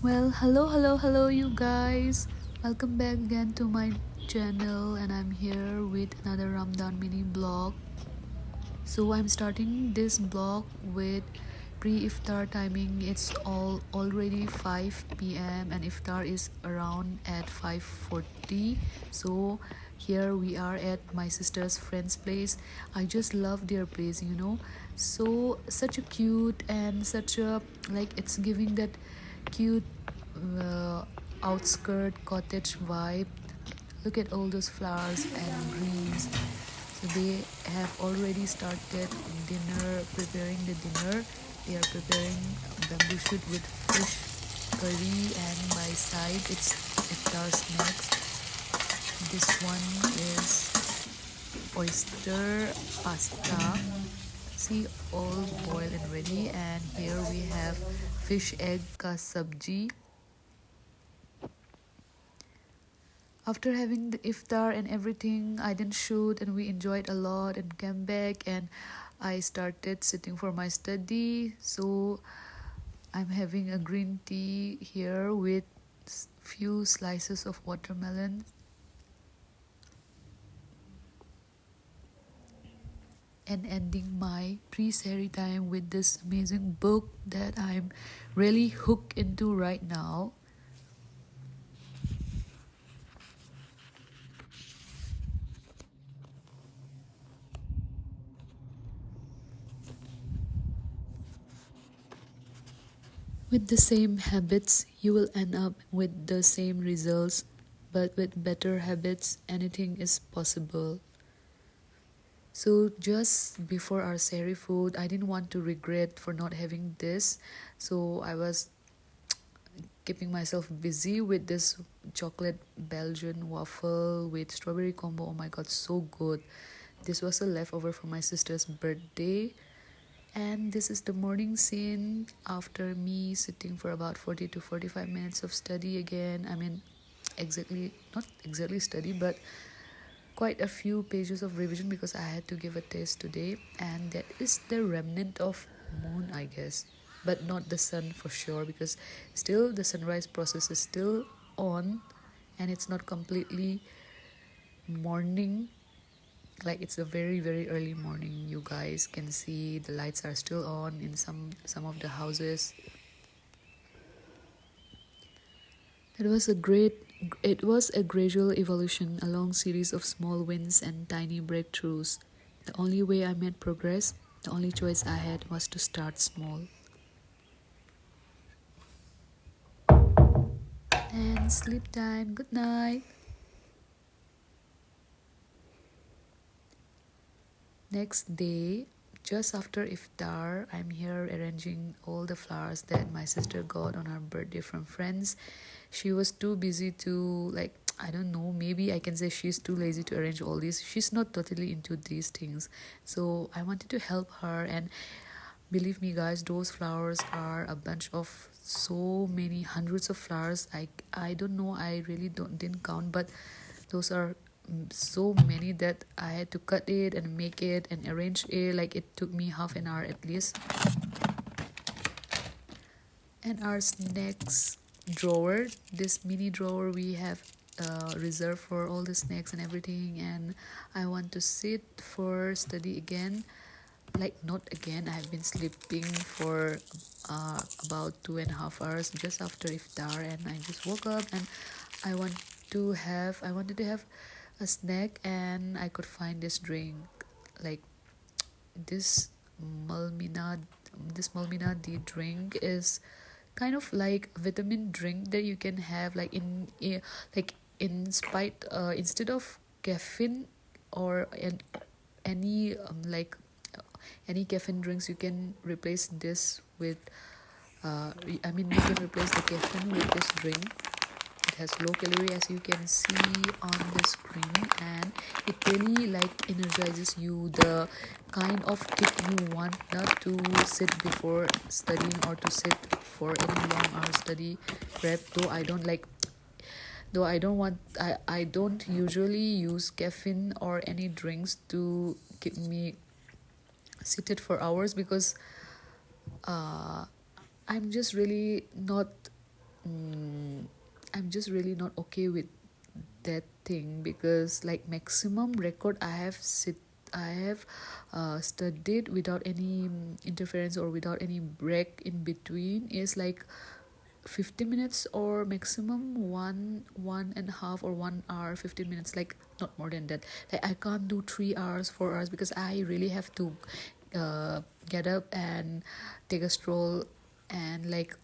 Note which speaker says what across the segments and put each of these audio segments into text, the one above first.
Speaker 1: Well, hello, you guys. Welcome back again to my channel, and I'm here with another Ramadan mini blog. So, I'm starting this blog with pre-iftar timing. It's already 5 p.m. and iftar is around at 5:40. So, here we are at my sister's friend's place. I just love their place. So such a cute and such a like it's giving that cute uh, outskirt cottage vibe. Look at all those flowers and greens. So they have already started preparing the dinner. They are preparing bamboo shoot with fish curry, and by side it's iftar snacks. This one is oyster pasta. See, all boiled and ready. And here we have fish egg ka sabji. After having the iftar and everything, I didn't shoot and we enjoyed a lot and came back, and I started sitting for my study. So I'm having a green tea here with few slices of watermelon and ending my pre-sehri time with this amazing book that I'm really hooked into right now. With the same habits, you will end up with the same results, but with better habits, anything is possible. So, just before our seri food, I didn't want to regret for not having this. So, I was keeping myself busy with this chocolate Belgian waffle with strawberry combo. Oh my god, so good. This was a leftover from my sister's birthday. And this is the morning scene after me sitting for about 40 to 45 minutes of study again. I mean, not exactly study, but quite a few pages of revision because I had to give a test today. And that is the remnant of moon, I guess, but not the sun for sure, because still the sunrise process is still on, and it's not completely morning. Like, it's a very very early morning. You guys can see the lights are still on in some of the houses. It was a gradual evolution, a long series of small wins and tiny breakthroughs. The only way I made progress, the only choice I had, was to start small. And sleep time. Good night. Next day, just after iftar, I'm here arranging all the flowers that my sister got on her birthday from friends. She was too busy to, like, I don't know, maybe I can say she's too lazy to arrange all these. She's not totally into these things. So I wanted to help her, and believe me guys, those flowers are a bunch of so many hundreds of flowers. I don't know, I really didn't count, but those are so many that I had to cut it and make it and arrange it. Like, it took me half an hour at least. And our snacks drawer, this mini drawer we have reserved for all the snacks and everything. And I want to sit for study again. Like, not again, I have been sleeping for about 2.5 hours just after iftar, and I just woke up and I wanted to have a snack, and I could find this drink, like this malmina this malmina D drink is kind of like a vitamin drink that you can have, like like in spite instead of caffeine or any like any caffeine drinks, you can replace this with I mean, you can replace the caffeine with this drink. It has low calorie, as you can see on the screen, and it really like energizes you, the kind of kick you want, not to sit before studying or to sit for any long hour study prep. Though I don't want I don't usually use caffeine or any drinks to keep me seated for hours, because I'm just really not I'm just really not okay with that thing, because like maximum record I have studied without any interference or without any break in between is like 50 minutes, or maximum one and a half, or 1 hour 15 minutes, like not more than that. Like I can't do 3 hours 4 hours, because I really have to get up and take a stroll and like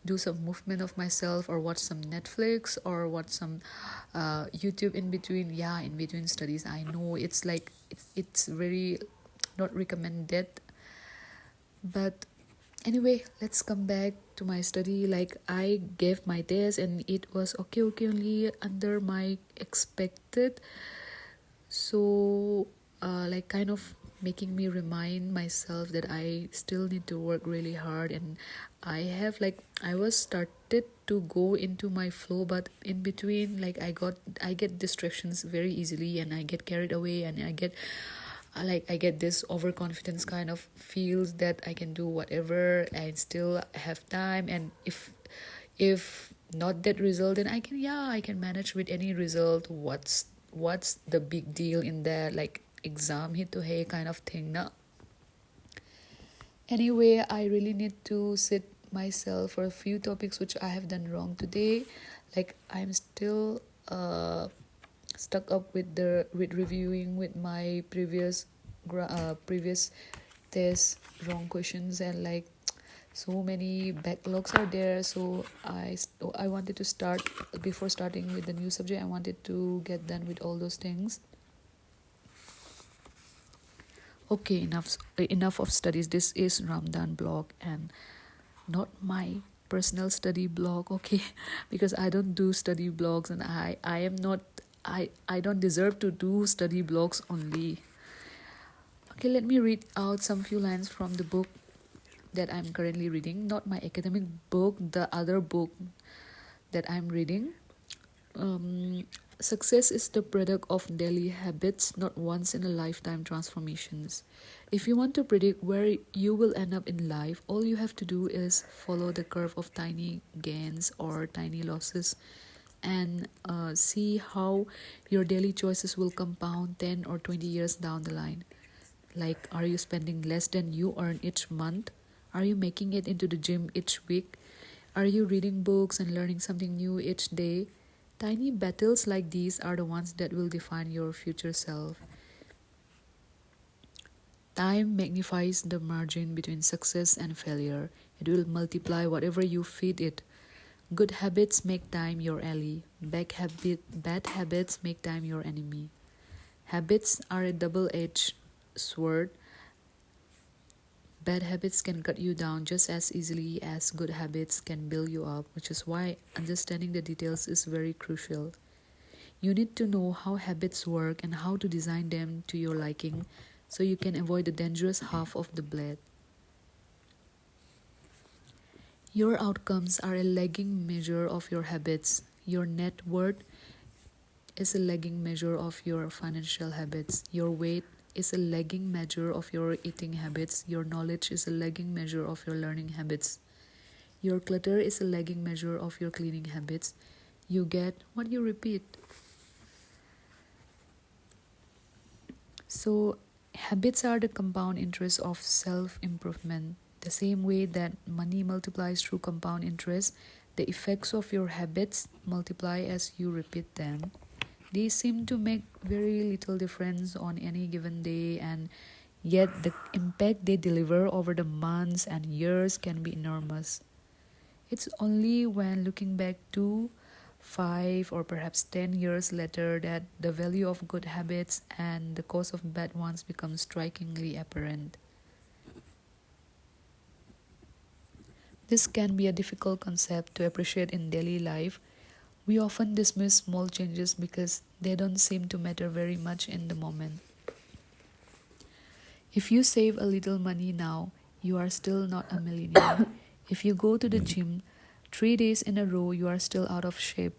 Speaker 1: do some movement of myself, or watch some Netflix, or watch some YouTube in between. Yeah, in between studies, I know it's like it's very not recommended. But anyway, let's come back to my study. Like I gave my test and it was okay only, under my expected. So like kind of making me remind myself that I still need to work really hard. And I was started to go into my flow, but in between, like I get distractions very easily, and I get carried away, and I get this overconfidence kind of feels that I can do whatever and still have time. And if not that result, then I can manage with any result. What's the big deal in that, like exam hit to hey kind of thing na. Anyway, I really need to sit myself for a few topics which I have done wrong today. Like I'm still stuck up with the with reviewing with my previous test wrong questions, and like so many backlogs are there. So I wanted to start, before starting with the new subject, I wanted to get done with all those things. Okay, enough of studies. This is Ramadan blog and not my personal study blog, okay? Because I don't do study blogs, and I am not I don't deserve to do study blogs only. Okay, let me read out some few lines from the book that I'm currently reading, not my academic book, the other book that I'm reading. um, Success is the product of daily habits, not once in a lifetime transformations. If you want to predict where you will end up in life, all you have to do is follow the curve of tiny gains or tiny losses, and see how your daily choices will compound 10 or 20 years down the line. Like, are you spending less than you earn each month? Are you making it into the gym each week? Are you reading books and learning something new each day? Tiny battles like these are the ones that will define your future self. Time magnifies the margin between success and failure. It will multiply whatever you feed it. Good habits make time your ally. Bad habits make time your enemy. Habits are a double-edged sword. Bad habits can cut you down just as easily as good habits can build you up, which is why understanding the details is very crucial. You need to know how habits work and how to design them to your liking so you can avoid the dangerous half of the blade. Your outcomes are a lagging measure of your habits. Your net worth is a lagging measure of your financial habits. Your weight is a lagging measure of your eating habits. Your knowledge is a lagging measure of your learning habits. Your clutter is a lagging measure of your cleaning habits. You get what you repeat. So, habits are the compound interest of self improvement. The same way that money multiplies through compound interest, the effects of your habits multiply as you repeat them. They seem to make very little difference on any given day, and yet the impact they deliver over the months and years can be enormous. It's only when looking back 2, 5, or perhaps 10 years later that the value of good habits and the cost of bad ones becomes strikingly apparent. This can be a difficult concept to appreciate in daily life. We often dismiss small changes because they don't seem to matter very much in the moment. If you save a little money now, you are still not a millionaire. If you go to the gym 3 days in a row, you are still out of shape.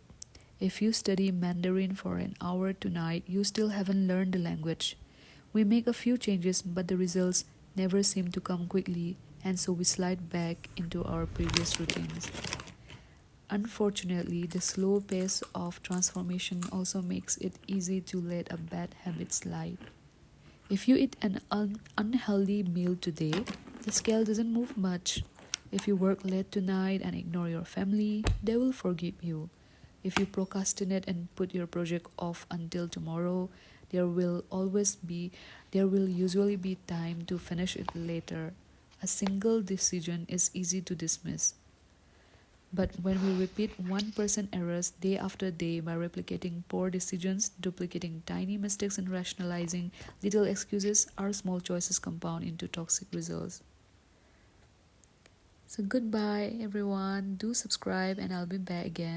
Speaker 1: If you study Mandarin for an hour tonight, you still haven't learned the language. We make a few changes, but the results never seem to come quickly, and so we slide back into our previous routines. Unfortunately, the slow pace of transformation also makes it easy to let a bad habit slide. If you eat an unhealthy meal today, the scale doesn't move much. If you work late tonight and ignore your family, they will forgive you. If you procrastinate and put your project off until tomorrow, there will always be there will usually be time to finish it later. A single decision is easy to dismiss. But when we repeat 1% errors day after day by replicating poor decisions, duplicating tiny mistakes, and rationalizing little excuses, our small choices compound into toxic results. So, goodbye, everyone. Do subscribe, and I'll be back again.